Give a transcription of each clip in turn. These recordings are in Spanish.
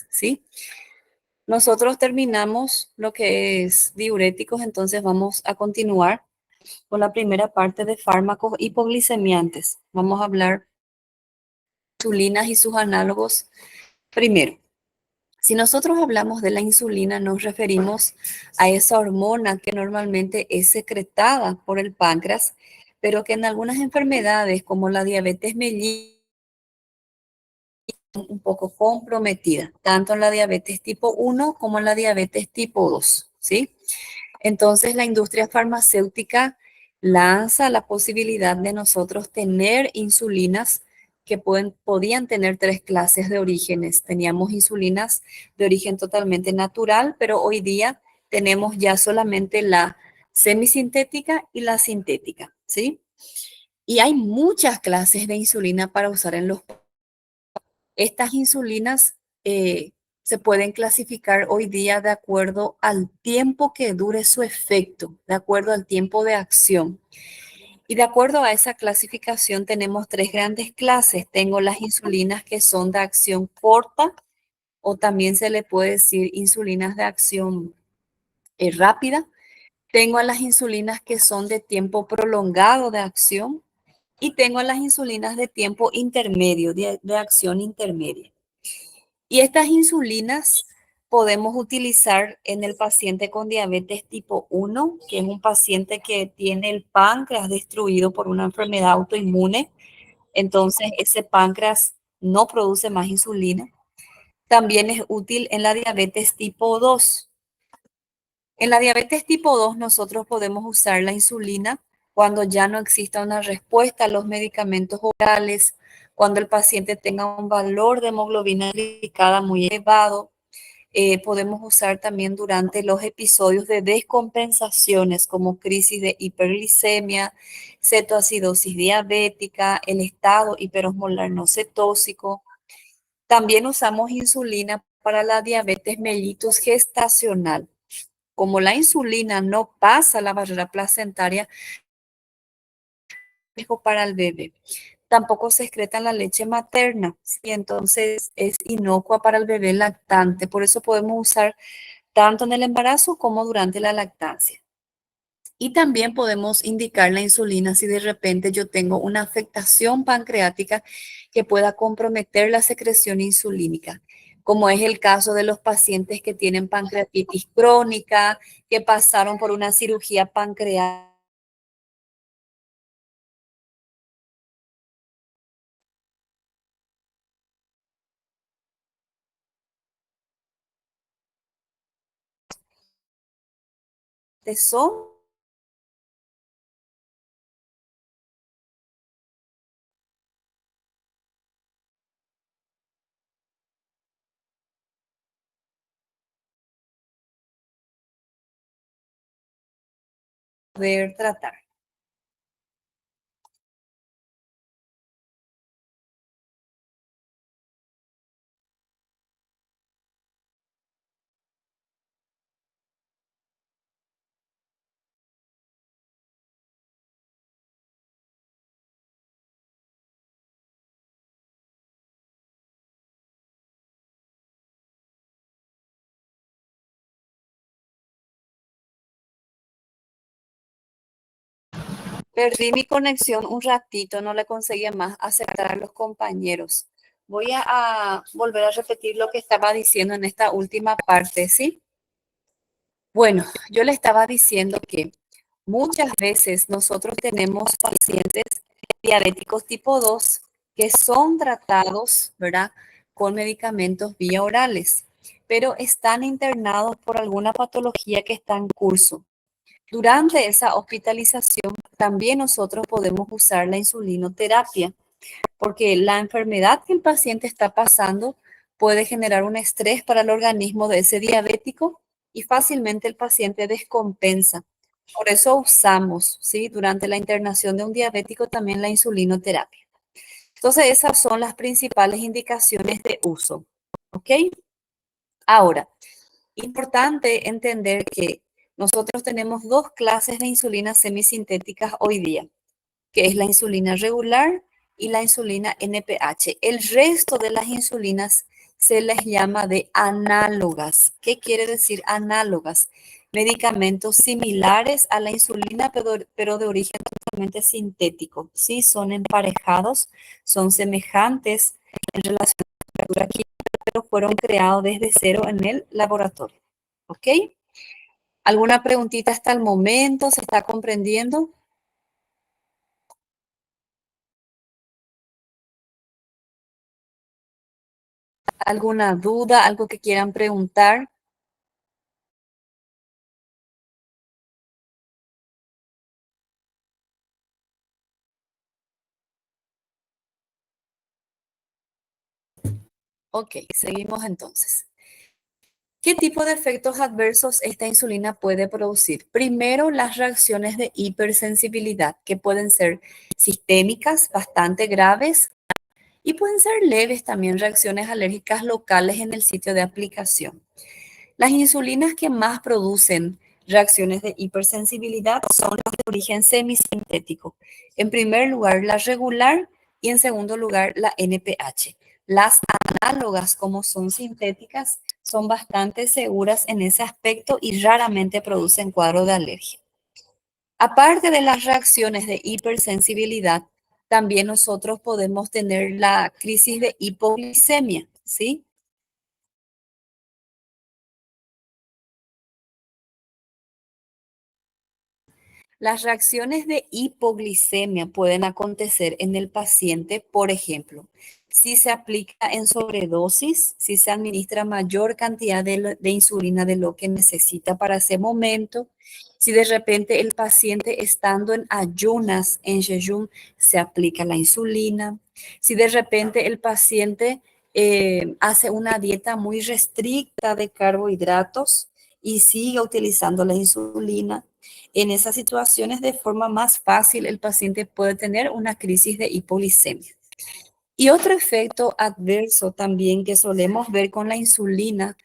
¿sí? Nosotros terminamos lo que es diuréticos, entonces vamos a continuar con la primera parte de fármacos hipoglicemiantes. Vamos a hablar de insulinas y sus análogos primero. Si nosotros hablamos de la insulina, nos referimos a esa hormona que normalmente es secretada por el páncreas, pero que en algunas enfermedades como la diabetes mellitus un poco comprometida, tanto en la diabetes tipo 1 como en la diabetes tipo 2, ¿sí? Entonces la industria farmacéutica lanza la posibilidad de nosotros tener insulinas que podían tener tres clases de orígenes. Teníamos insulinas de origen totalmente natural, pero hoy día tenemos ya solamente la semisintética y la sintética, ¿sí? Y hay muchas clases de insulina para usar en los estas insulinas se pueden clasificar hoy día de acuerdo al tiempo que dure su efecto, de acuerdo al tiempo de acción. Y de acuerdo a esa clasificación tenemos tres grandes clases. Tengo las insulinas que son de acción corta o también se le puede decir insulinas de acción rápida. Tengo a las insulinas que son de tiempo prolongado de acción y tengo a las insulinas de tiempo intermedio, de acción intermedia. Y estas insulinas podemos utilizar en el paciente con diabetes tipo 1, que es un paciente que tiene el páncreas destruido por una enfermedad autoinmune. Entonces, ese páncreas no produce más insulina. También es útil en la diabetes tipo 2. En la diabetes tipo 2 nosotros podemos usar la insulina cuando ya no exista una respuesta a los medicamentos orales, cuando el paciente tenga un valor de hemoglobina glicada muy elevado. Podemos usar también durante los episodios de descompensaciones como crisis de hiperglicemia, cetoacidosis diabética, el estado hiperosmolar no cetóxico. También usamos insulina para la diabetes mellitus gestacional. Como la insulina no pasa la barrera placentaria, es para el bebé. Tampoco se excreta en la leche materna y entonces es inocua para el bebé lactante. Por eso podemos usar tanto en el embarazo como durante la lactancia. Y también podemos indicar la insulina si de repente yo tengo una afectación pancreática que pueda comprometer la secreción insulínica, como es el caso de los pacientes que tienen pancreatitis crónica, que pasaron por una cirugía pancreática. Son poder tratar. Perdí mi conexión un ratito, no le conseguía más aceptar a los compañeros. Voy a volver a repetir lo que estaba diciendo en esta última parte, ¿sí? Bueno, yo le estaba diciendo que muchas veces nosotros tenemos pacientes diabéticos tipo 2 que son tratados, ¿verdad? Con medicamentos vía orales, pero están internados por alguna patología que está en curso. Durante esa hospitalización, también nosotros podemos usar la insulinoterapia, porque la enfermedad que el paciente está pasando puede generar un estrés para el organismo de ese diabético y fácilmente el paciente descompensa. Por eso usamos, ¿sí? Durante la internación de un diabético también la insulinoterapia. Entonces, esas son las principales indicaciones de uso, ¿ok? Ahora, importante entender que nosotros tenemos dos clases de insulinas semisintéticas hoy día, que es la insulina regular y la insulina NPH. El resto de las insulinas se les llama de análogas. ¿Qué quiere decir análogas? Medicamentos similares a la insulina, pero de origen totalmente sintético. Sí, son emparejados, son semejantes en relación a la estructura química, pero fueron creados desde cero en el laboratorio. ¿Ok? ¿Alguna preguntita hasta el momento? ¿Se está comprendiendo? ¿Alguna duda? ¿Algo que quieran preguntar? Ok, seguimos entonces. ¿Qué tipo de efectos adversos esta insulina puede producir? Primero, las reacciones de hipersensibilidad, que pueden ser sistémicas, bastante graves, y pueden ser leves también, reacciones alérgicas locales en el sitio de aplicación. Las insulinas que más producen reacciones de hipersensibilidad son las de origen semisintético. En primer lugar, la regular y en segundo lugar, la NPH. Las análogas, como son sintéticas, son bastante seguras en ese aspecto y raramente producen cuadro de alergia. Aparte de las reacciones de hipersensibilidad, también nosotros podemos tener la crisis de hipoglicemia, ¿sí? Las reacciones de hipoglicemia pueden acontecer en el paciente, por ejemplo, si se aplica en sobredosis, si se administra mayor cantidad de insulina de lo que necesita para ese momento, si de repente el paciente estando en ayunas, en jejum, se aplica la insulina, si de repente el paciente hace una dieta muy restricta de carbohidratos y sigue utilizando la insulina. En esas situaciones, de forma más fácil, el paciente puede tener una crisis de hipoglicemia. Y otro efecto adverso también que solemos ver con la insulina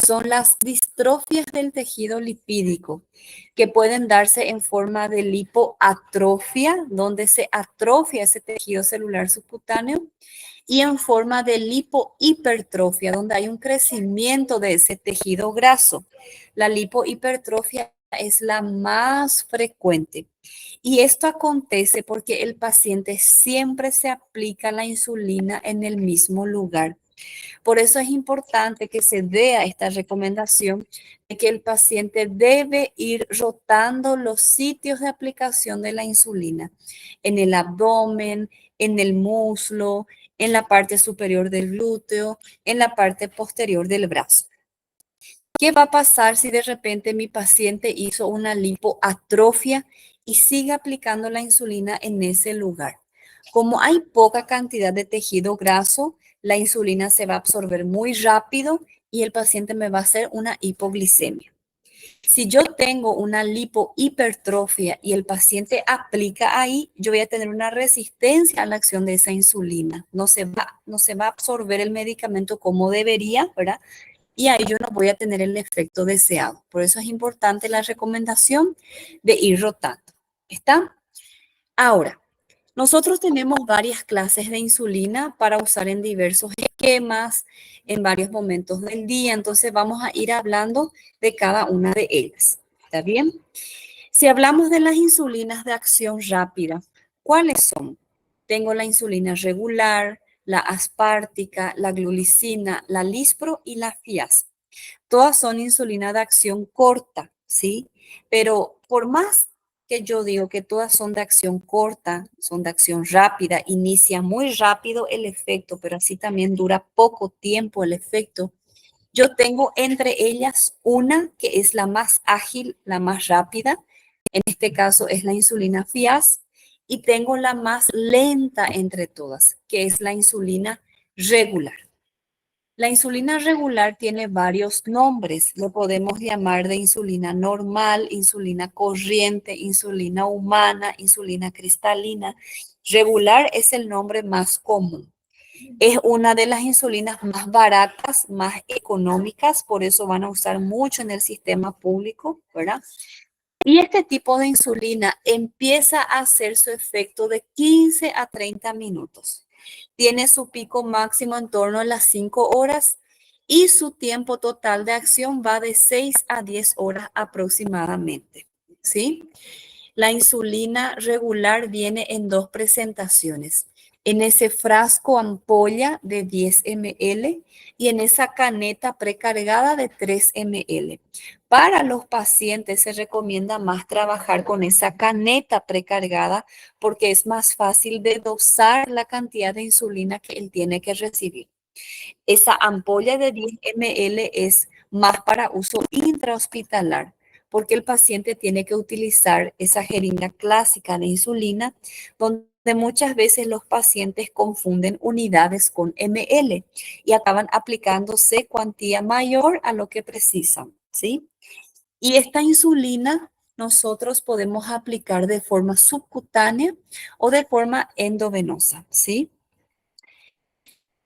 son las distrofias del tejido lipídico, que pueden darse en forma de lipoatrofia, donde se atrofia ese tejido celular subcutáneo, y en forma de lipohipertrofia, donde hay un crecimiento de ese tejido graso. La lipohipertrofia es la más frecuente. Y esto acontece porque el paciente siempre se aplica la insulina en el mismo lugar. Por eso es importante que se dé a esta recomendación de que el paciente debe ir rotando los sitios de aplicación de la insulina en el abdomen, en el muslo, en la parte superior del glúteo, en la parte posterior del brazo. ¿Qué va a pasar si de repente mi paciente hizo una lipoatrofia y sigue aplicando la insulina en ese lugar? Como hay poca cantidad de tejido graso, la insulina se va a absorber muy rápido y el paciente me va a hacer una hipoglicemia. Si yo tengo una lipohipertrofia y el paciente aplica ahí, yo voy a tener una resistencia a la acción de esa insulina. No se va a absorber el medicamento como debería, ¿verdad? Y ahí yo no voy a tener el efecto deseado. Por eso es importante la recomendación de ir rotando. ¿Está? Ahora, nosotros tenemos varias clases de insulina para usar en diversos esquemas, en varios momentos del día. Entonces vamos a ir hablando de cada una de ellas. ¿Está bien? Si hablamos de las insulinas de acción rápida, ¿cuáles son? Tengo la insulina regular, la aspártica, la glulicina, la lispro y la fiasa. Todas son insulina de acción corta, ¿sí? Pero por más que yo digo que todas son de acción corta, son de acción rápida, inicia muy rápido el efecto, pero así también dura poco tiempo el efecto. Yo tengo entre ellas una que es la más ágil, la más rápida. En este caso es la insulina Fias. Y tengo la más lenta entre todas, que es la insulina regular. La insulina regular tiene varios nombres. Lo podemos llamar de insulina normal, insulina corriente, insulina humana, insulina cristalina. Regular es el nombre más común. Es una de las insulinas más baratas, más económicas, por eso van a usar mucho en el sistema público, ¿verdad? Y este tipo de insulina empieza a hacer su efecto de 15 a 30 minutos. Tiene su pico máximo en torno a las 5 horas y su tiempo total de acción va de 6 a 10 horas aproximadamente, ¿sí? La insulina regular viene en dos presentaciones, en ese frasco ampolla de 10 ml y en esa caneta precargada de 3 ml. Para los pacientes se recomienda más trabajar con esa caneta precargada porque es más fácil de dosar la cantidad de insulina que él tiene que recibir. Esa ampolla de 10 ml es más para uso intrahospitalar, porque el paciente tiene que utilizar esa jeringa clásica de insulina, donde muchas veces los pacientes confunden unidades con ml y acaban aplicándose cuantía mayor a lo que precisan, ¿sí? Y esta insulina nosotros podemos aplicar de forma subcutánea o de forma endovenosa, ¿sí?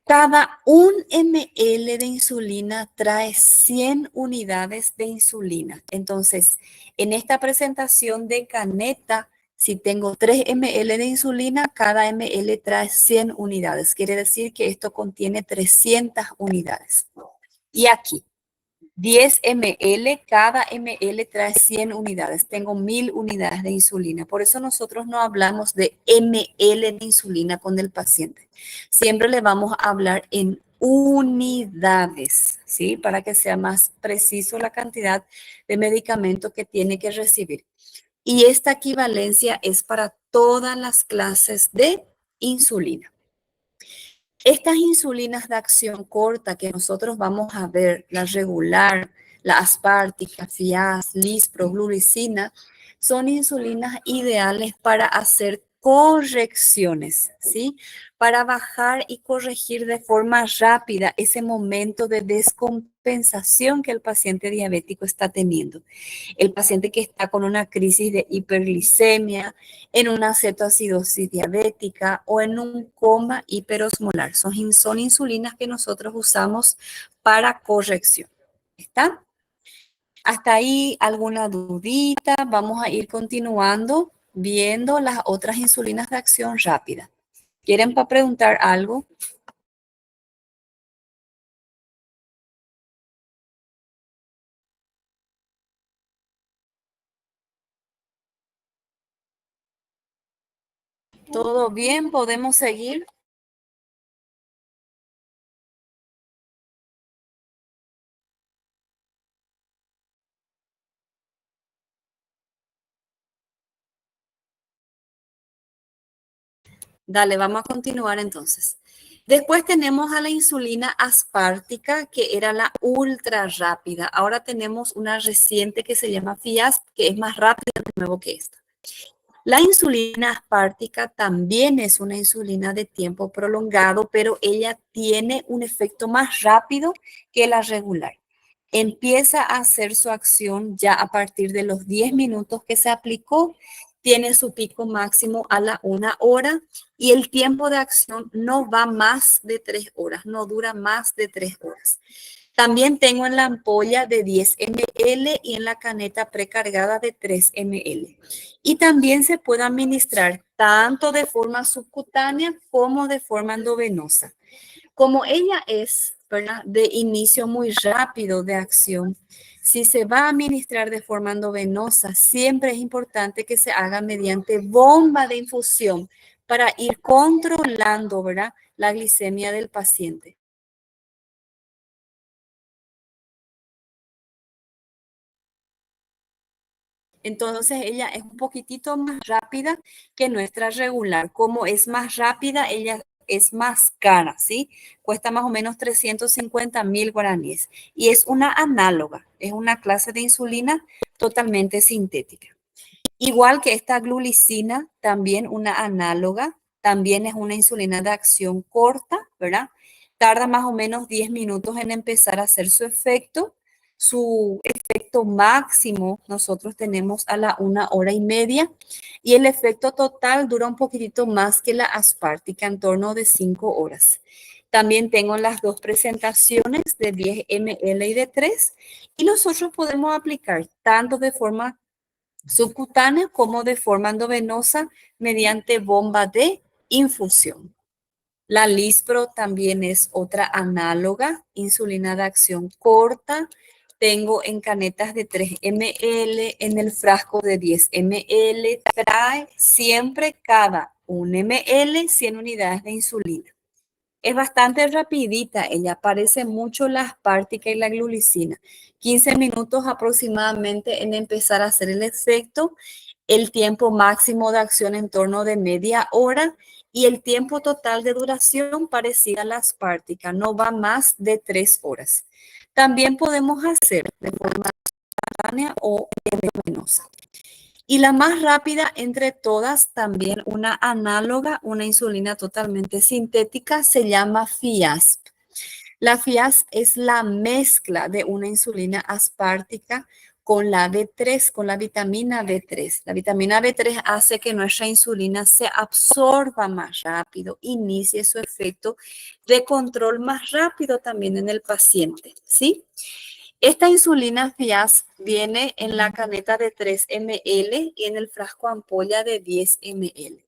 Cada 1 ml de insulina trae 100 unidades de insulina. Entonces, en esta presentación de caneta, si tengo 3 ml de insulina, cada ml trae 100 unidades. Quiere decir que esto contiene 300 unidades. Y aquí, 10 ml, cada ml trae 100 unidades. Tengo 1000 unidades de insulina. Por eso nosotros no hablamos de ml de insulina con el paciente. Siempre le vamos a hablar en unidades, ¿sí? Para que sea más preciso la cantidad de medicamento que tiene que recibir. Y esta equivalencia es para todas las clases de insulina. Estas insulinas de acción corta que nosotros vamos a ver, la regular, la aspartica, Fiaz, Lispro, glulicina, son insulinas ideales para hacer correcciones, ¿sí? Para bajar y corregir de forma rápida ese momento de descompensación que el paciente diabético está teniendo. El paciente que está con una crisis de hiperglicemia, en una cetoacidosis diabética o en un coma hiperosmolar. Son insulinas que nosotros usamos para corrección. ¿Está? Hasta ahí alguna dudita. Vamos a ir continuando viendo las otras insulinas de acción rápida. ¿Quieren para preguntar algo? ¿Todo bien? ¿Podemos seguir? Dale, vamos a continuar entonces. Después tenemos a la insulina aspártica, que era la ultra rápida. Ahora tenemos una reciente que se llama Fiasp, que es más rápida de nuevo que esta. La insulina aspártica también es una insulina de tiempo prolongado, pero ella tiene un efecto más rápido que la regular. Empieza a hacer su acción ya a partir de los 10 minutos que se aplicó, tiene su pico máximo a la 1 hora y el tiempo de acción no va más de 3 horas, no dura más de 3 horas. También tengo en la ampolla de 10 ml y en la caneta precargada de 3 ml. Y también se puede administrar tanto de forma subcutánea como de forma endovenosa. Como ella es, ¿verdad?, de inicio muy rápido de acción, si se va a administrar de forma endovenosa, siempre es importante que se haga mediante bomba de infusión para ir controlando, ¿verdad?, la glicemia del paciente. Entonces ella es un poquitito más rápida que nuestra regular. Como es más rápida, ella es más cara, ¿sí? Cuesta más o menos 350.000 guaraníes. Y es una análoga, es una clase de insulina totalmente sintética. Igual que esta glulicina, también una análoga, también es una insulina de acción corta, ¿verdad? Tarda más o menos 10 minutos en empezar a hacer su efecto. Su efecto máximo nosotros tenemos a la 1 hora y media y el efecto total dura un poquitito más que la aspartica, en torno de 5 horas. También tengo las dos presentaciones de 10 ml y de 3 y nosotros podemos aplicar tanto de forma subcutánea como de forma endovenosa mediante bomba de infusión. La Lispro también es otra análoga, insulina de acción corta. Tengo en canetas de 3 ml, en el frasco de 10 ml. Trae siempre cada 1 ml 100 unidades de insulina. Es bastante rapidita, ella parece mucho la aspartica y la glulicina. 15 minutos aproximadamente en empezar a hacer el efecto, el tiempo máximo de acción en torno de media hora y el tiempo total de duración parecida a la aspartica, no va más de 3 horas. También podemos hacer de forma espontánea o endovenosa. Y la más rápida entre todas, también una análoga, una insulina totalmente sintética, se llama Fiasp. La Fiasp es la mezcla de una insulina aspartica con la B3, con la vitamina B3. La vitamina B3 hace que nuestra insulina se absorba más rápido, inicie su efecto de control más rápido también en el paciente, ¿sí? Esta insulina Fiasp viene en la caneta de 3 ml y en el frasco ampolla de 10 ml.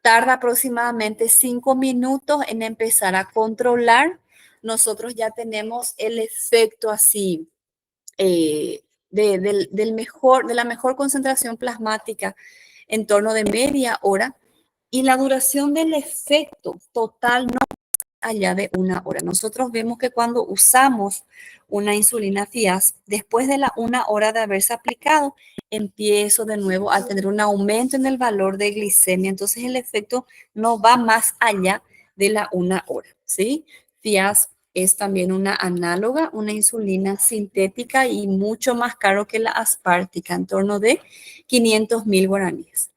Tarda aproximadamente 5 minutos en empezar a controlar. Nosotros ya tenemos el efecto así de la mejor concentración plasmática en torno de media hora y la duración del efecto total no allá de 1 hora. Nosotros vemos que cuando usamos una insulina Fiasp, después de la 1 hora de haberse aplicado, empiezo de nuevo a tener un aumento en el valor de glicemia. Entonces el efecto no va más allá de la 1 hora, ¿sí? Fiasp es también una análoga, una insulina sintética y mucho más caro que la aspartica, en torno de 500.000 guaraníes.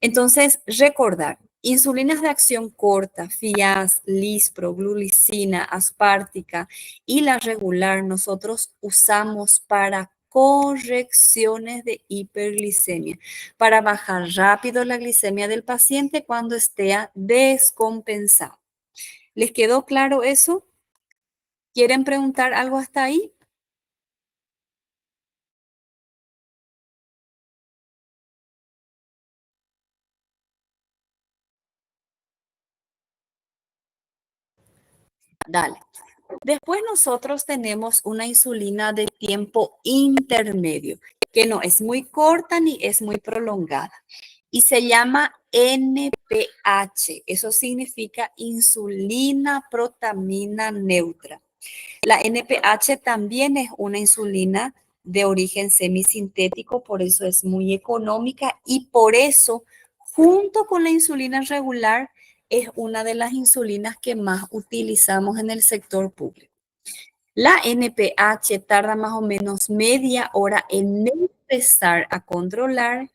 Entonces, recordar, insulinas de acción corta, Fiasp, Lispro, glulicina, aspartica y la regular nosotros usamos para correcciones de hiperglicemia, para bajar rápido la glicemia del paciente cuando esté descompensado. ¿Les quedó claro eso? ¿Quieren preguntar algo hasta ahí? Dale. Después nosotros tenemos una insulina de tiempo intermedio, que no es muy corta ni es muy prolongada. Y se llama NPH. Eso significa insulina protamina neutra. La NPH también es una insulina de origen semisintético, por eso es muy económica y por eso, junto con la insulina regular, es una de las insulinas que más utilizamos en el sector público. La NPH tarda más o menos media hora en empezar a controlar.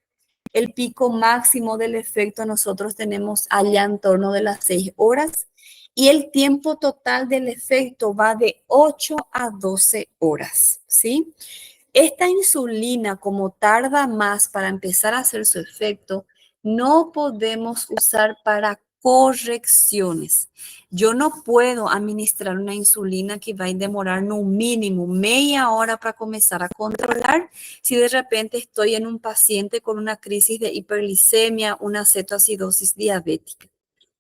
El pico máximo del efecto nosotros tenemos allá en torno de las 6 horas y el tiempo total del efecto va de 8 a 12 horas, ¿sí? Esta insulina, como tarda más para empezar a hacer su efecto, no podemos usar para correcciones. Yo no puedo administrar una insulina que va a demorar un mínimo media hora para comenzar a controlar si de repente estoy en un paciente con una crisis de hiperglicemia, una cetoacidosis diabética.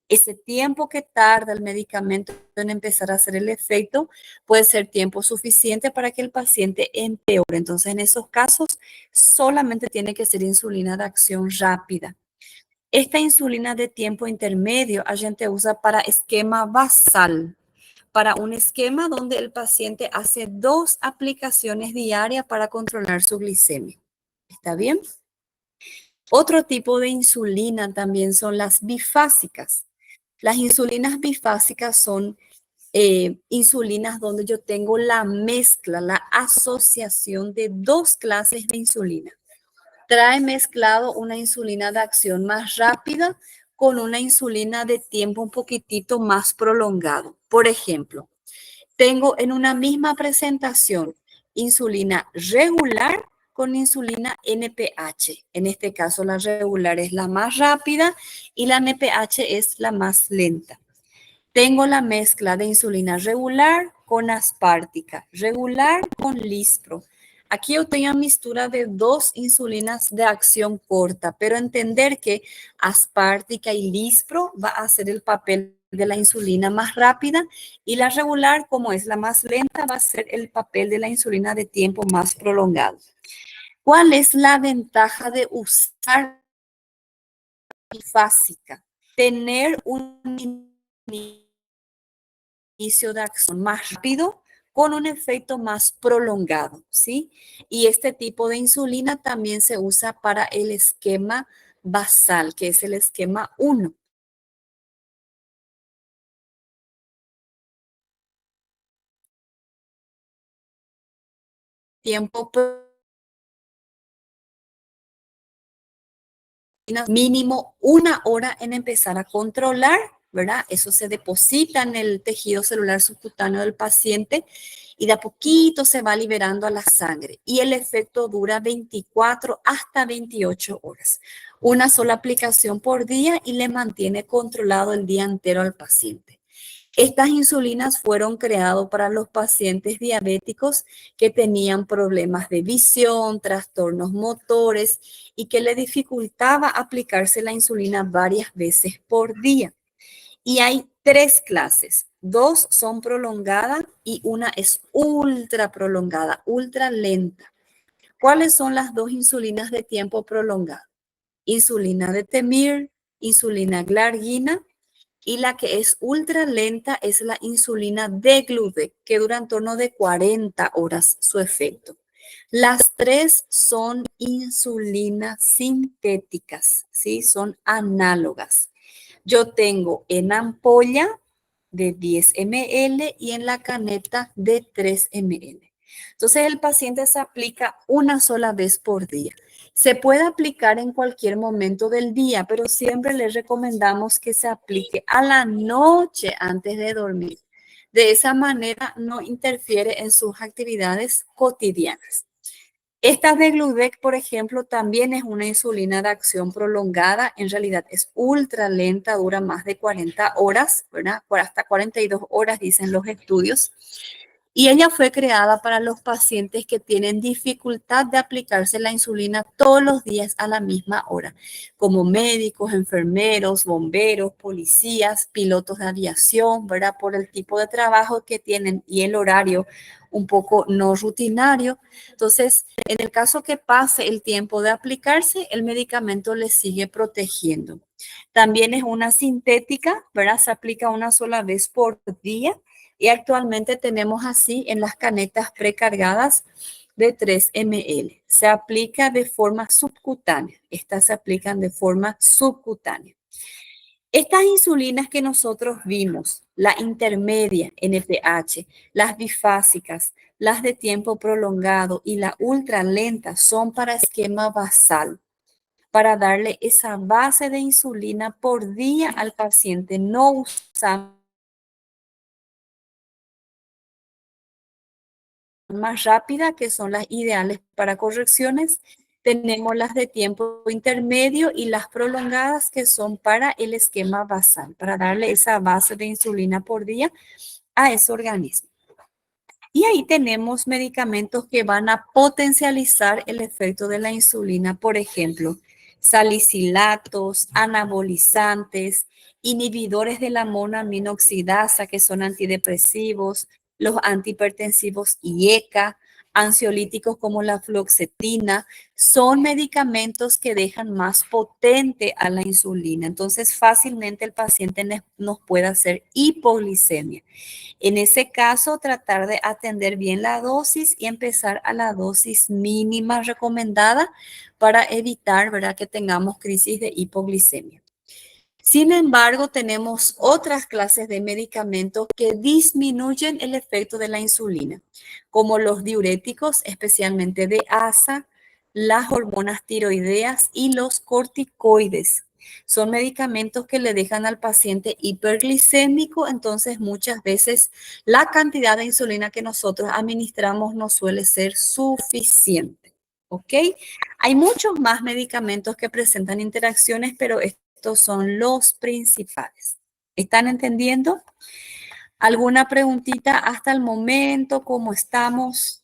Ese tiempo que tarda el medicamento en empezar a hacer el efecto puede ser tiempo suficiente para que el paciente empeore. Entonces, en esos casos, solamente tiene que ser insulina de acción rápida. Esta insulina de tiempo intermedio a gente usa para esquema basal, para un esquema donde el paciente hace 2 aplicaciones diarias para controlar su glicemia. ¿Está bien? Otro tipo de insulina también son las bifásicas. Las insulinas bifásicas son insulinas donde yo tengo la mezcla, la asociación de 2 clases de insulina. Trae mezclado una insulina de acción más rápida con una insulina de tiempo un poquitito más prolongado. Por ejemplo, tengo en una misma presentación insulina regular con insulina NPH. En este caso, la regular es la más rápida y la NPH es la más lenta. Tengo la mezcla de insulina regular con aspartica, regular con lispro. Aquí yo tengo mixtura de 2 insulinas de acción corta, pero entender que aspartica y lispro va a hacer el papel de la insulina más rápida y la regular, como es la más lenta, va a ser el papel de la insulina de tiempo más prolongado. ¿Cuál es la ventaja de usar bifásica? Tener un inicio de acción más rápido con un efecto más prolongado, ¿sí? Y este tipo de insulina también se usa para el esquema basal, que es el esquema 1. Tiempo mínimo 1 hora en empezar a controlar, ¿verdad? Eso se deposita en el tejido celular subcutáneo del paciente y de a poquito se va liberando a la sangre. Y el efecto dura 24 hasta 28 horas. Una sola aplicación por día y le mantiene controlado el día entero al paciente. Estas insulinas fueron creadas para los pacientes diabéticos que tenían problemas de visión, trastornos motores y que le dificultaba aplicarse la insulina varias veces por día. Y hay 3 clases. 2 son prolongadas y una es ultra prolongada, ultra lenta. ¿Cuáles son las 2 insulinas de tiempo prolongado? Insulina de Temir, insulina glargina y la que es ultra lenta es la insulina de Glubec, que dura en torno de 40 horas su efecto. Las 3 son insulinas sintéticas, ¿sí? Son análogas. Yo tengo en ampolla de 10 ml y en la caneta de 3 ml. Entonces el paciente se aplica una sola vez por día. Se puede aplicar en cualquier momento del día, pero siempre les recomendamos que se aplique a la noche antes de dormir. De esa manera no interfiere en sus actividades cotidianas. Esta de Glubec, por ejemplo, también es una insulina de acción prolongada. En realidad es ultra lenta, dura más de 40 horas, ¿verdad? Por hasta 42 horas dicen los estudios. Y ella fue creada para los pacientes que tienen dificultad de aplicarse la insulina todos los días a la misma hora, como médicos, enfermeros, bomberos, policías, pilotos de aviación, ¿verdad? Por el tipo de trabajo que tienen y el horario un poco no rutinario. Entonces, en el caso que pase el tiempo de aplicarse, el medicamento le sigue protegiendo. También es una sintética, ¿verdad? Se aplica una sola vez por día y actualmente tenemos así en las canetas precargadas de 3 ml. Se aplica de forma subcutánea. Estas se aplican de forma subcutánea. Estas insulinas que nosotros vimos, la intermedia NPH, las bifásicas, las de tiempo prolongado y la ultralenta son para esquema basal, para darle esa base de insulina por día al paciente. No usamos más rápida, que son las ideales para correcciones. Tenemos las de tiempo intermedio y las prolongadas, que son para el esquema basal, para darle esa base de insulina por día a ese organismo. Y ahí tenemos medicamentos que van a potencializar el efecto de la insulina, por ejemplo, salicilatos, anabolizantes, inhibidores de la monoaminoxidasa, que son antidepresivos, los antihipertensivos IECA, ansiolíticos como la fluoxetina, son medicamentos que dejan más potente a la insulina. Entonces, fácilmente el paciente nos puede hacer hipoglicemia. En ese caso, tratar de atender bien la dosis y empezar a la dosis mínima recomendada para evitar, ¿verdad?, que tengamos crisis de hipoglicemia. Sin embargo, tenemos otras clases de medicamentos que disminuyen el efecto de la insulina, como los diuréticos, especialmente de ASA, las hormonas tiroideas y los corticoides. Son medicamentos que le dejan al paciente hiperglicémico, entonces muchas veces la cantidad de insulina que nosotros administramos no suele ser suficiente. ¿Ok? Hay muchos más medicamentos que presentan interacciones, pero estos son los principales. ¿Están entendiendo? ¿Alguna preguntita hasta el momento? ¿Cómo estamos?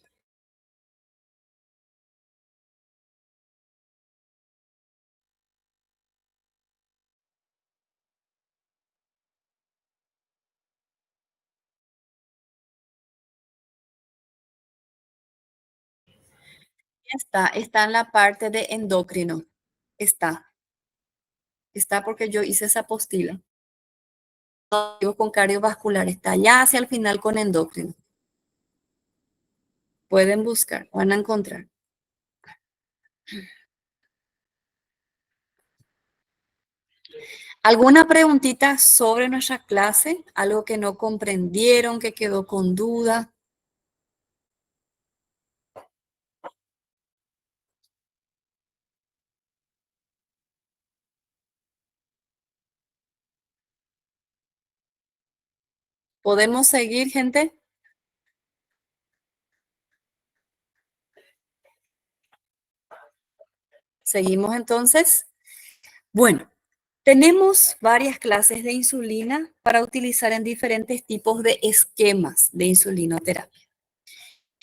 Está en la parte de endocrino. Está porque yo hice esa postila. Con cardiovascular, está ya hacia el final con endocrino. Pueden buscar, van a encontrar. ¿Alguna preguntita sobre nuestra clase? ¿Algo que no comprendieron, que quedó con duda? ¿Podemos seguir, gente? ¿Seguimos entonces? Bueno, tenemos varias clases de insulina para utilizar en diferentes tipos de esquemas de insulinoterapia.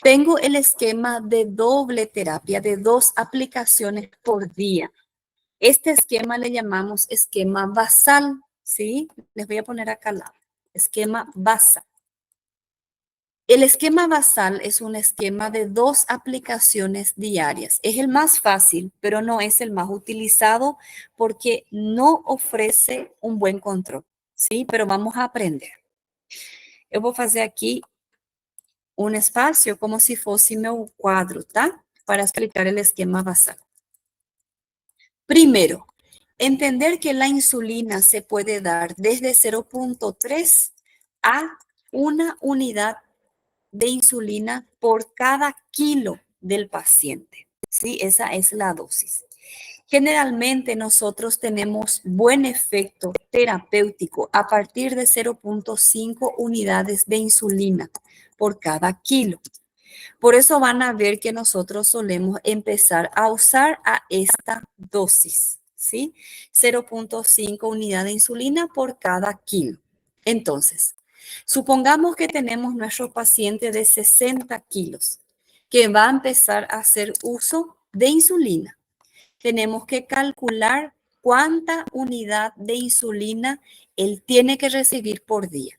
Tengo el esquema de doble terapia, de 2 aplicaciones por día. Este esquema le llamamos esquema basal, ¿sí? Les voy a poner acá al lado. Esquema basal. El esquema basal es un esquema de 2 aplicaciones diarias. Es el más fácil, pero no es el más utilizado porque no ofrece un buen control, ¿sí? Pero vamos a aprender. Eu vou fazer aqui un espacio como si fuese meu cuadro, ¿tá? Para explicar el esquema basal. Primero, entender que la insulina se puede dar desde 0.3 a 1 unidad de insulina por cada kilo del paciente. ¿Sí? Esa es la dosis. Generalmente nosotros tenemos buen efecto terapéutico a partir de 0.5 unidades de insulina por cada kilo. Por eso van a ver que nosotros solemos empezar a usar a esta dosis, ¿sí? 0.5 unidad de insulina por cada kilo. Entonces, supongamos que tenemos nuestro paciente de 60 kilos que va a empezar a hacer uso de insulina. Tenemos que calcular cuánta unidad de insulina él tiene que recibir por día.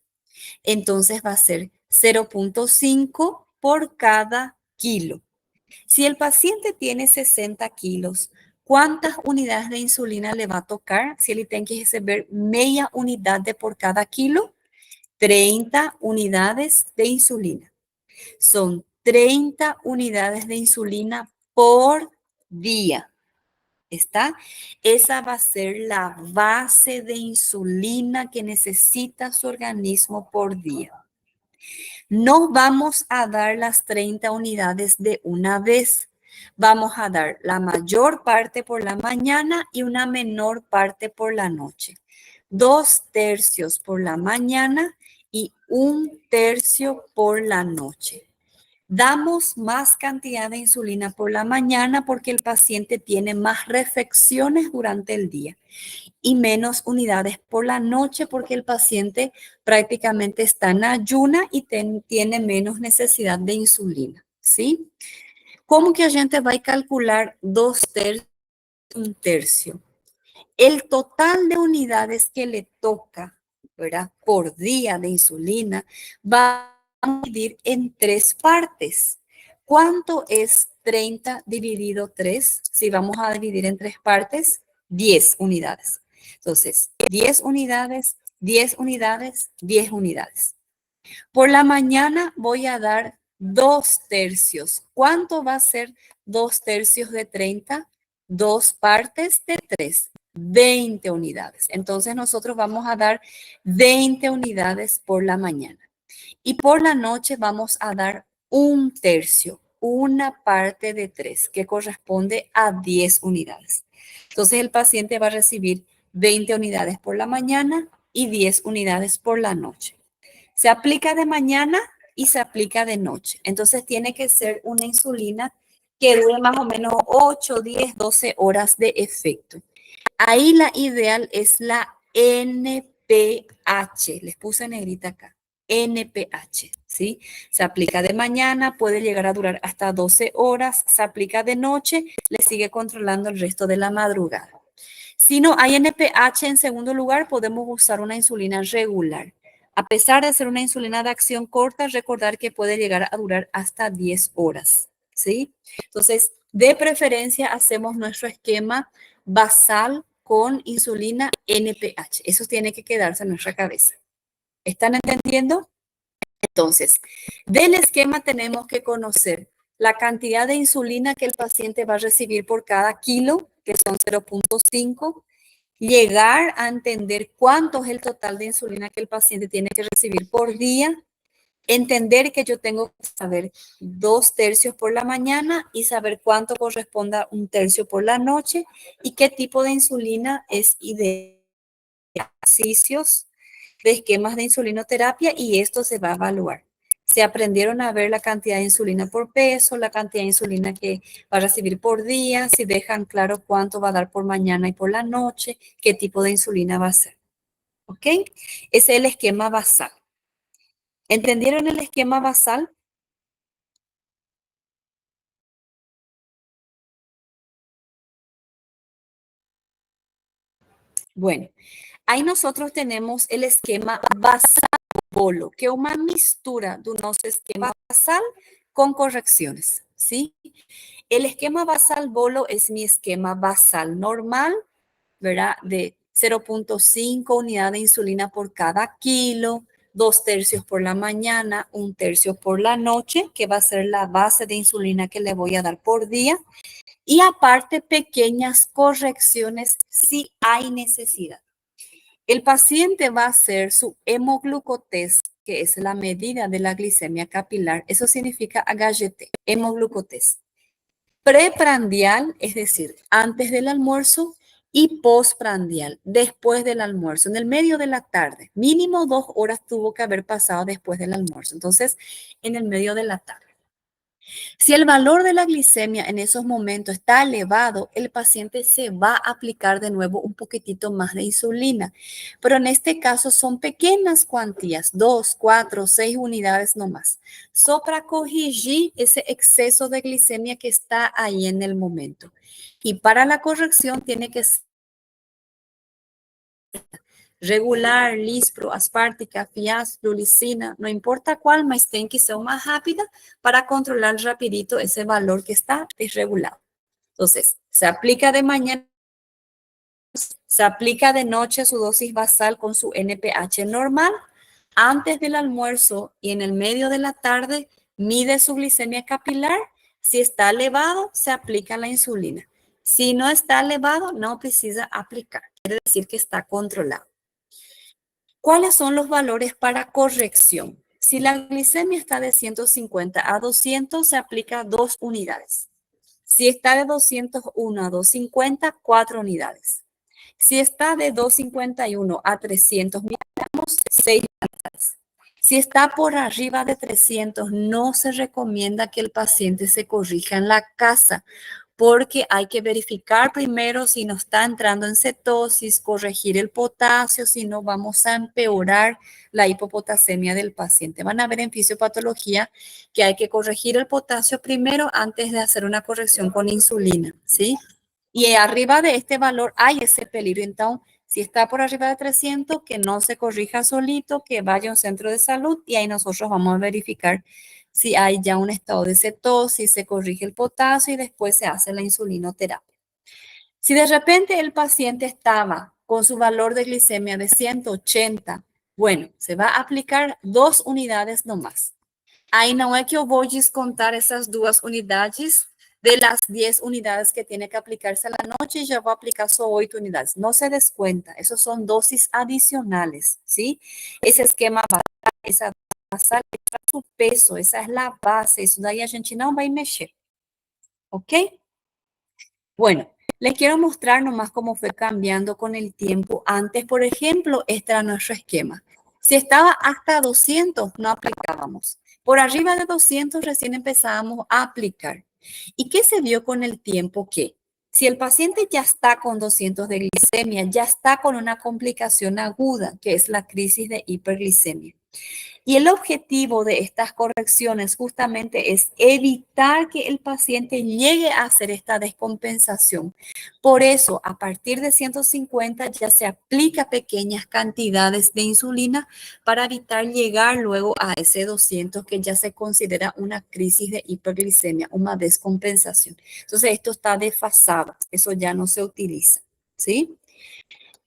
Entonces va a ser 0.5 por cada kilo. Si el paciente tiene 60 kilos, ¿cuántas unidades de insulina le va a tocar? Si él tiene que receber media unidad de por cada kilo, 30 unidades de insulina. Son 30 unidades de insulina por día. ¿Está? Esa va a ser la base de insulina que necesita su organismo por día. No vamos a dar las 30 unidades de una vez. Vamos a dar la mayor parte por la mañana y una menor parte por la noche. 2/3 por la mañana y 1/3 por la noche. Damos más cantidad de insulina por la mañana porque el paciente tiene más reflexiones durante el día y menos unidades por la noche porque el paciente prácticamente está en ayuna y tiene menos necesidad de insulina, ¿sí? ¿Cómo que a gente va a calcular 2/3, 1/3? El total de unidades que le toca, ¿verdad? Por día de insulina va a dividir en 3 partes. ¿Cuánto es 30 dividido 3? Si vamos a dividir en 3 partes, 10 unidades. Entonces, 10 unidades, 10 unidades, 10 unidades. Por la mañana voy a dar 2/3. ¿Cuánto va a ser 2/3 de 30? 2 partes de 3, 20 unidades. Entonces nosotros vamos a dar 20 unidades por la mañana. Y por la noche vamos a dar 1/3, una parte de 3, que corresponde a 10 unidades. Entonces el paciente va a recibir 20 unidades por la mañana y 10 unidades por la noche. Se aplica de mañana y se aplica de noche. Entonces tiene que ser una insulina que dure más o menos 8, 10, 12 horas de efecto. Ahí la ideal es la NPH. Les puse negrita acá. NPH, ¿sí? Se aplica de mañana, puede llegar a durar hasta 12 horas. Se aplica de noche, le sigue controlando el resto de la madrugada. Si no hay NPH en segundo lugar, podemos usar una insulina regular. A pesar de ser una insulina de acción corta, recordar que puede llegar a durar hasta 10 horas, ¿sí? Entonces, De preferencia hacemos nuestro esquema basal con insulina NPH. Eso tiene que quedarse en nuestra cabeza. ¿Están entendiendo? Entonces, del esquema tenemos que conocer la cantidad de insulina que el paciente va a recibir por cada kilo, que son 0.5, llegar a entender cuánto es el total de insulina que el paciente tiene que recibir por día, entender que yo tengo que saber 2/3 por la mañana y saber cuánto corresponda 1/3 por la noche y qué tipo de insulina es ideal. Ejercicios de esquemas de insulinoterapia y esto se va a evaluar. Se aprendieron a ver la cantidad de insulina por peso, la cantidad de insulina que va a recibir por día, si dejan claro cuánto va a dar por mañana y por la noche, qué tipo de insulina va a ser. ¿Ok? Ese es el esquema basal. ¿Entendieron el esquema basal? Bueno, aí nosotros tenemos el esquema basal bolo, que es una mistura de unos esquemas basal con correcciones, ¿sí? El esquema basal bolo es mi esquema basal normal, ¿verdad? De 0.5 unidad de insulina por cada kilo, 2/3 por la mañana, 1/3 por la noche, que va a ser la base de insulina que le voy a dar por día. Y aparte, pequeñas correcciones si hay necesidad. El paciente va a hacer su hemoglucotest, que es la medida de la glicemia capilar. Eso significa HGT, hemoglucotest. Preprandial, es decir, antes del almuerzo, y postprandial, después del almuerzo, en el medio de la tarde. Mínimo 2 horas tuvo que haber pasado después del almuerzo. Entonces, en el medio de la tarde. Si el valor de la glicemia en esos momentos está elevado, el paciente se va a aplicar de nuevo un poquitito más de insulina, pero en este caso son pequeñas cuantías, 2, 4, 6 unidades nomás, para corregir ese exceso de glicemia que está ahí en el momento. Y para la corrección tiene que ser regular, lispro, aspartica, fiaz, glulicina, no importa cuál, mas tem que ser más rápida para controlar rapidito ese valor que está desregulado. Entonces, se aplica de mañana, se aplica de noche su dosis basal con su NPH normal. Antes del almuerzo y en el medio de la tarde, mide su glicemia capilar. Si está elevado, se aplica la insulina. Si no está elevado, no precisa aplicar. Quiere decir que está controlado. ¿Cuáles son los valores para corrección? Si la glicemia está de 150 a 200, se aplica 2 unidades. Si está de 201 a 250, 4 unidades. Si está de 251 a 300 miligramos, 6 unidades. Si está por arriba de 300, no se recomienda que el paciente se corrija en la casa, porque hay que verificar primero si no está entrando en cetosis, corregir el potasio, si no vamos a empeorar la hipopotasemia del paciente. Van a ver en fisiopatología que hay que corregir el potasio primero antes de hacer una corrección con insulina, ¿sí? Y arriba de este valor hay ese peligro. Entonces, si está por arriba de 300, que no se corrija solito, que vaya a un centro de salud y ahí nosotros vamos a verificar si hay ya un estado de cetosis, se corrige el potasio y después se hace la insulinoterapia. Si de repente el paciente estaba con su valor de glicemia de 180, bueno, se va a aplicar 2 unidades nomás. Aí não é que eu vou descontar essas 2 unidades de las 10 unidades que tiene que aplicarse a la noche y ya voy a aplicar solo 8 unidades. No se descuenta, esos son dosis adicionales, ¿sí? Ese esquema basal, esa basal é su peso, essa é a base, isso daí a gente não vai mexer, ¿ok? Bueno, les quiero mostrar nomás cómo fue cambiando con el tiempo. Antes, por ejemplo, este era nuestro esquema. Si estaba hasta 200, no aplicábamos. Por arriba de 200 recién empezábamos a aplicar. ¿Y qué se vio con el tiempo? Que si el paciente ya está con 200 de glicemia, ya está con una complicación aguda, que es la crisis de hiperglicemia. Y el objetivo de estas correcciones justamente es evitar que el paciente llegue a hacer esta descompensación. Por eso, a partir de 150 ya se aplica pequeñas cantidades de insulina para evitar llegar luego a ese 200 que ya se considera una crisis de hiperglicemia, una descompensación. Entonces, esto está desfasado, eso ya no se utiliza, ¿sí?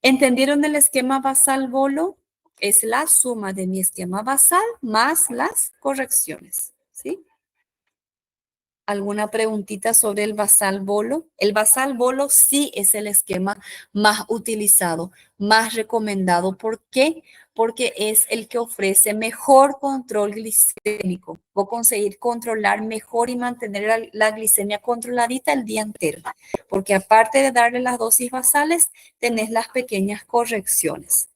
¿Entendieron el esquema basal bolo? Es la suma de mi esquema basal más las correcciones, ¿sí? ¿Alguna preguntita sobre el basal bolo? El basal bolo sí es el esquema más utilizado, más recomendado. ¿Por qué? Porque es el que ofrece mejor control glicémico. Voy a conseguir controlar mejor y mantener la glicemia controladita el día entero. Porque aparte de darle las dosis basales, tenés las pequeñas correcciones.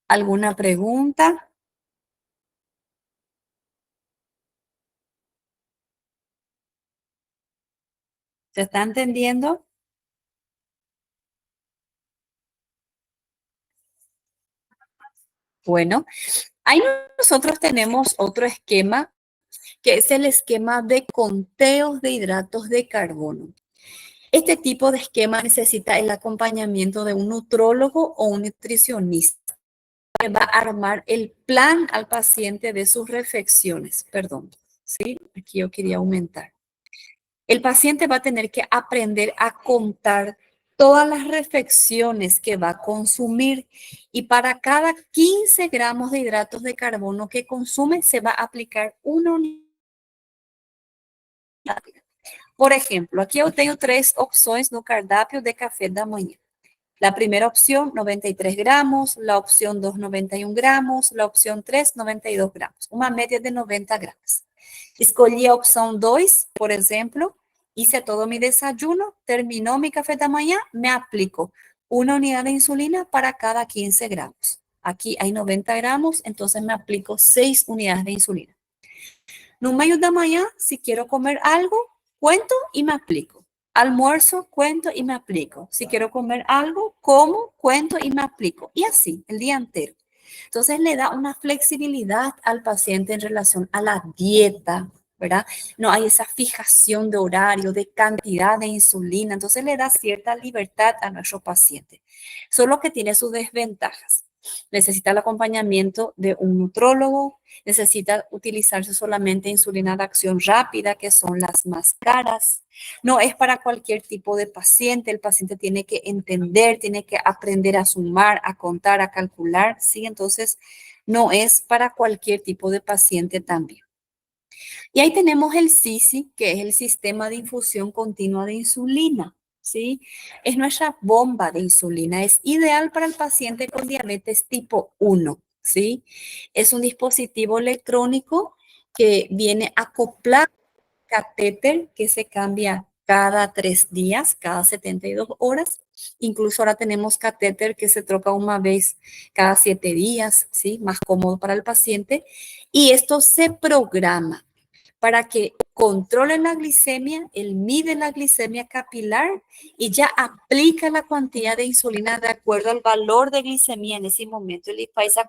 ¿Alguna pregunta? ¿Se está entendiendo? Bueno, ahí nosotros tenemos otro esquema que es el esquema de conteos de hidratos de carbono. Este tipo de esquema necesita el acompañamiento de un nutrólogo o un nutricionista que va a armar el plan al paciente de sus reflexiones. Perdón, ¿sí? Aquí yo quería aumentar. El paciente va a tener que aprender a contar todas las reflexiones que va a consumir y para cada 15 gramos de hidratos de carbono que consume se va a aplicar una unidad. Por ejemplo, aquí yo tengo tres opciones no cardápio de café da manhã. La primera opción, 93 gramos, la opción 2, 91 gramos, la opción 3, 92 gramos, una media de 90 gramos. Escolhi a opción 2, por ejemplo, hice todo mi desayuno, terminó mi café de mañana, me aplico una unidad de insulina para cada 15 gramos. Aquí hay 90 gramos, entonces me aplico 6 unidades de insulina. No medio da manhã, si quiero comer algo, cuento y me aplico. Almuerzo, cuento y me aplico. Si quiero comer algo, como, cuento y me aplico. Y así, el día entero. Entonces le da una flexibilidad al paciente en relación a la dieta, ¿verdad? No hay esa fijación de horario, de cantidad de insulina. Entonces le da cierta libertad a nuestro paciente. Solo que tiene sus desventajas. Necesita el acompañamiento de un nutrólogo, necesita utilizarse solamente insulina de acción rápida, que son las más caras. No es para cualquier tipo de paciente. El paciente tiene que entender, tiene que aprender a sumar, a contar, a calcular, ¿sí? Entonces, no es para cualquier tipo de paciente también. Y ahí tenemos el SISI, que es el sistema de infusión continua de insulina, ¿sí? Es nuestra bomba de insulina. Es ideal para el paciente con diabetes tipo 1, ¿sí? Es un dispositivo electrónico que viene acoplado catéter que se cambia cada 3 días, cada 72 horas. Incluso ahora tenemos catéter que se troca una vez cada 7 días, ¿sí? Más cómodo para el paciente. Y esto se programa para que controle la glicemia, él mide la glicemia capilar y ya aplica la cantidad de insulina de acuerdo al valor de glicemia en ese momento. Ele faz a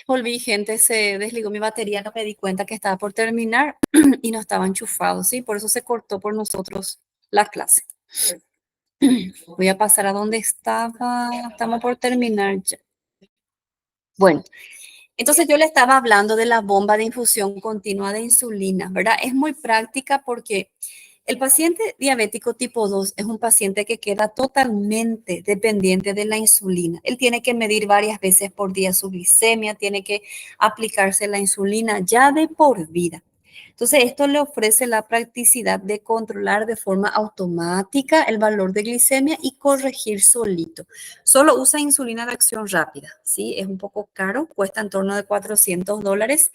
Volví, gente, se desligó mi batería, no me di cuenta que estaba por terminar y no estaba enchufado, ¿sí? Por eso se cortó por nosotros la clase. Voy a pasar a donde estaba, estamos por terminar ya. Bueno, entonces yo le estaba hablando de la bomba de infusión continua de insulina, ¿verdad? Es muy práctica porque el paciente diabético tipo 2 es un paciente que queda totalmente dependiente de la insulina. Él tiene que medir varias veces por día su glicemia, tiene que aplicarse la insulina ya de por vida. Entonces, esto le ofrece la practicidad de controlar de forma automática el valor de glicemia y corregir solito. Solo usa insulina de acción rápida, ¿sí? Es un poco caro, cuesta en torno de $400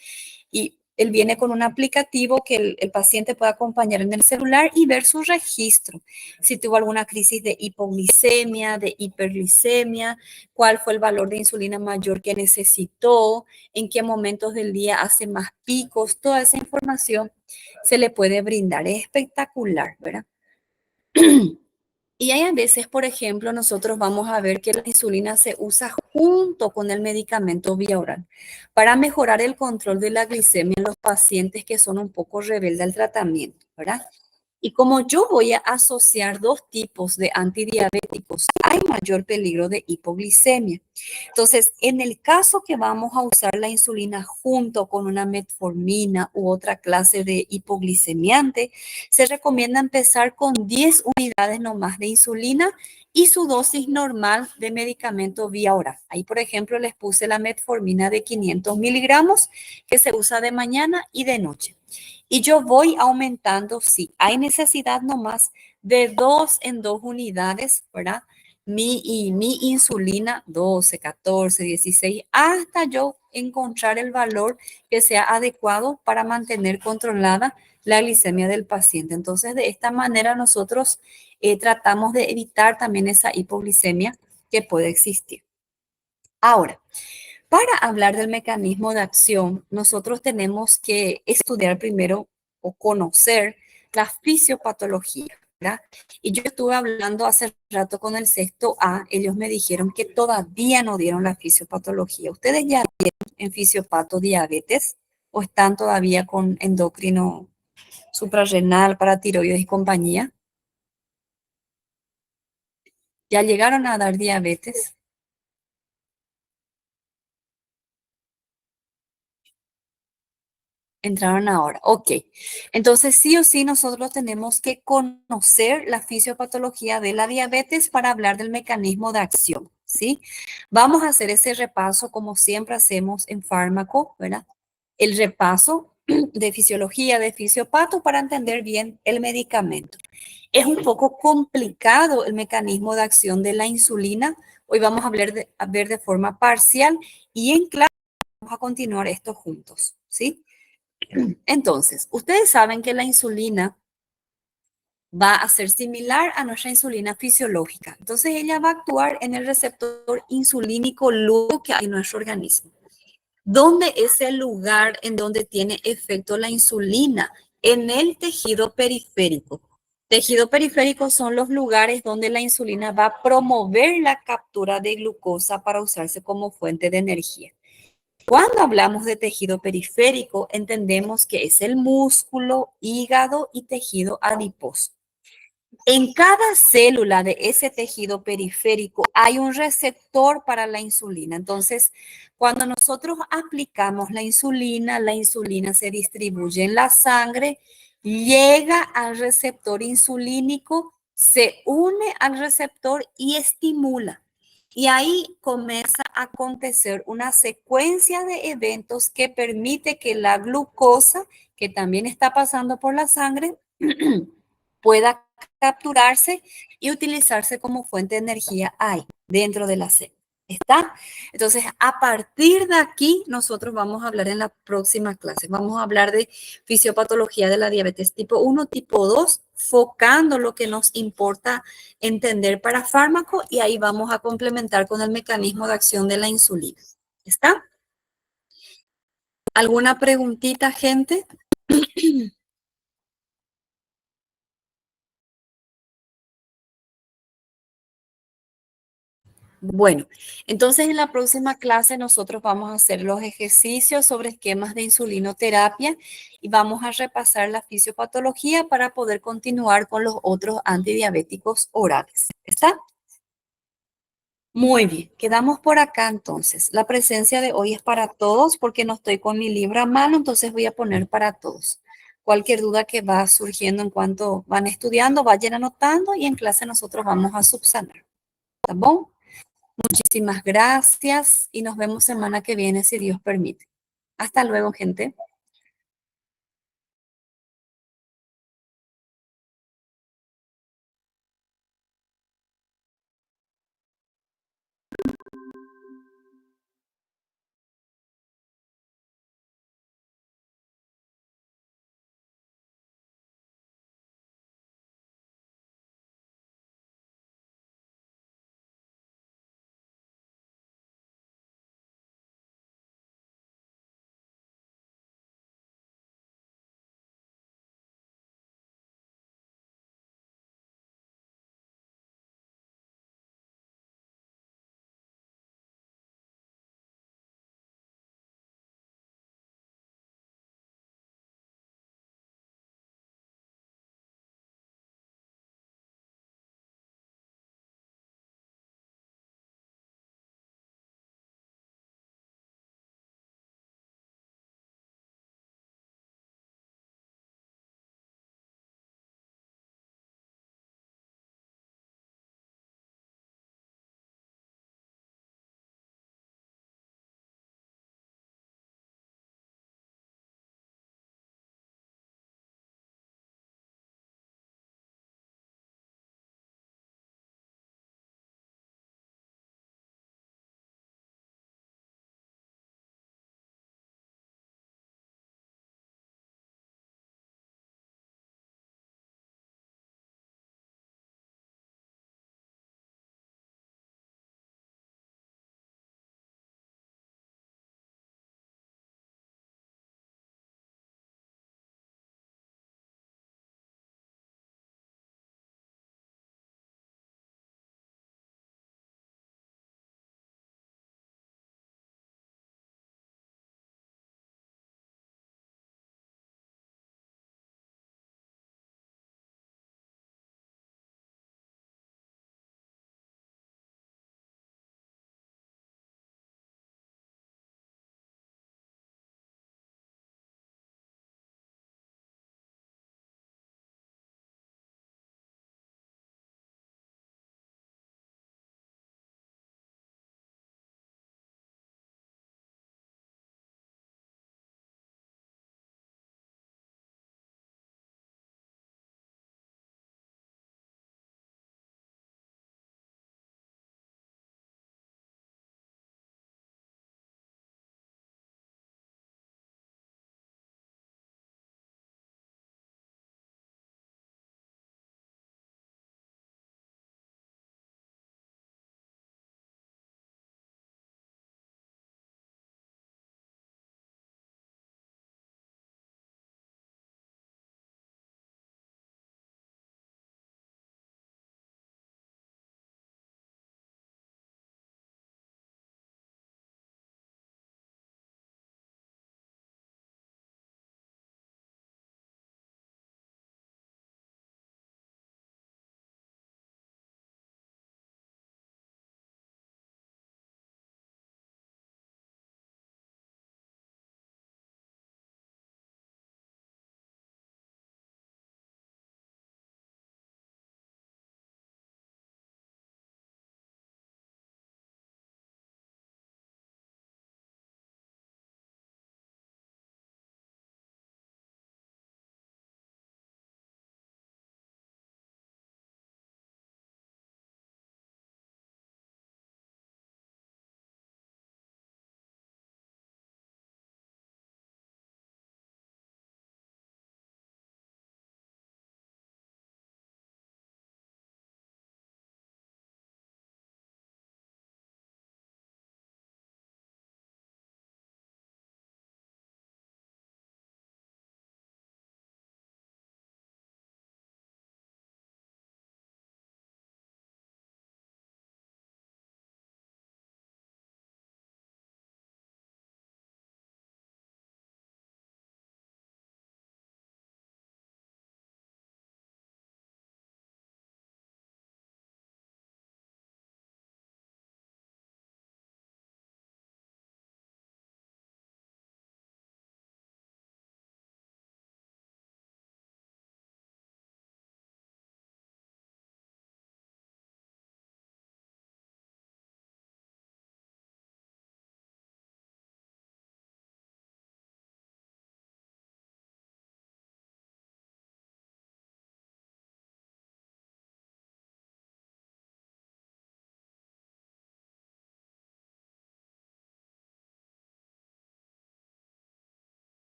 y él viene con un aplicativo que el paciente puede acompañar en el celular y ver su registro. Si tuvo alguna crisis de hipoglicemia, de hiperglicemia, cuál fue el valor de insulina mayor que necesitó, en qué momentos del día hace más picos, toda esa información se le puede brindar. Es espectacular, ¿verdad? Y hay a veces, por ejemplo, nosotros vamos a ver que la insulina se usa junto con el medicamento vía oral para mejorar el control de la glicemia en los pacientes que son un poco rebeldes al tratamiento, ¿verdad? Y como yo voy a asociar dos tipos de antidiabéticos, hay mayor peligro de hipoglicemia. Entonces, en el caso que vamos a usar la insulina junto con una metformina u otra clase de hipoglicemiante, se recomienda empezar con 10 unidades nomás de insulina y su dosis normal de medicamento vía oral. Ahí, por ejemplo, les puse la metformina de 500 miligramos que se usa de mañana y de noche. Y yo voy aumentando, si hay necesidad nomás, de 2 en 2 unidades, ¿verdad? Mi insulina 12, 14, 16, hasta yo encontrar el valor que sea adecuado para mantener controlada la glicemia del paciente. Entonces, de esta manera nosotros tratamos de evitar también esa hipoglicemia que puede existir. Ahora, para hablar del mecanismo de acción, nosotros tenemos que estudiar primero o conocer la fisiopatología, ¿verdad? Y yo estuve hablando hace rato con el sexto A, ellos me dijeron que todavía no dieron la fisiopatología. ¿Ustedes ya dieron en fisiopato diabetes o están todavía con endocrino suprarrenal, paratiroides y compañía? ¿Ya llegaron a dar diabetes? Entraron ahora, ok. Entonces, sí o sí, nosotros tenemos que conocer la fisiopatología de la diabetes para hablar del mecanismo de acción, ¿sí? Vamos a hacer ese repaso como siempre hacemos en fármaco, ¿verdad? El repaso de fisiología de fisiopato para entender bien el medicamento. Es un poco complicado el mecanismo de acción de la insulina. Hoy vamos a ver de forma parcial y en clase vamos a continuar esto juntos, ¿sí? Entonces, ustedes saben que la insulina va a ser similar a nuestra insulina fisiológica. Entonces, ella va a actuar en el receptor insulínico luego que hay en nuestro organismo. ¿Dónde es el lugar en donde tiene efecto la insulina? En el tejido periférico. Tejido periférico son los lugares donde la insulina va a promover la captura de glucosa para usarse como fuente de energía. Cuando hablamos de tejido periférico, entendemos que es el músculo, hígado y tejido adiposo. En cada célula de ese tejido periférico hay un receptor para la insulina. Entonces, cuando nosotros aplicamos la insulina se distribuye en la sangre, llega al receptor insulínico, se une al receptor y estimula. Y ahí comienza a acontecer una secuencia de eventos que permite que la glucosa, que también está pasando por la sangre, pueda capturarse y utilizarse como fuente de energía ahí, dentro de la célula. ¿Está? Entonces, a partir de aquí, nosotros vamos a hablar en la próxima clase. Vamos a hablar de fisiopatología de la diabetes tipo 1, tipo 2, focando lo que nos importa entender para fármaco y ahí vamos a complementar con el mecanismo de acción de la insulina. ¿Está? ¿Alguna preguntita, gente? Bueno, entonces en la próxima clase nosotros vamos a hacer los ejercicios sobre esquemas de insulinoterapia y vamos a repasar la fisiopatología para poder continuar con los otros antidiabéticos orales. ¿Está? Muy bien, quedamos por acá entonces. La presencia de hoy es para todos porque no estoy con mi libro a mano, entonces voy a poner para todos. Cualquier duda que va surgiendo en cuanto van estudiando, vayan anotando y en clase nosotros vamos a subsanar. ¿Está bien? Muchísimas gracias y nos vemos semana que viene si Dios permite. Hasta luego, gente.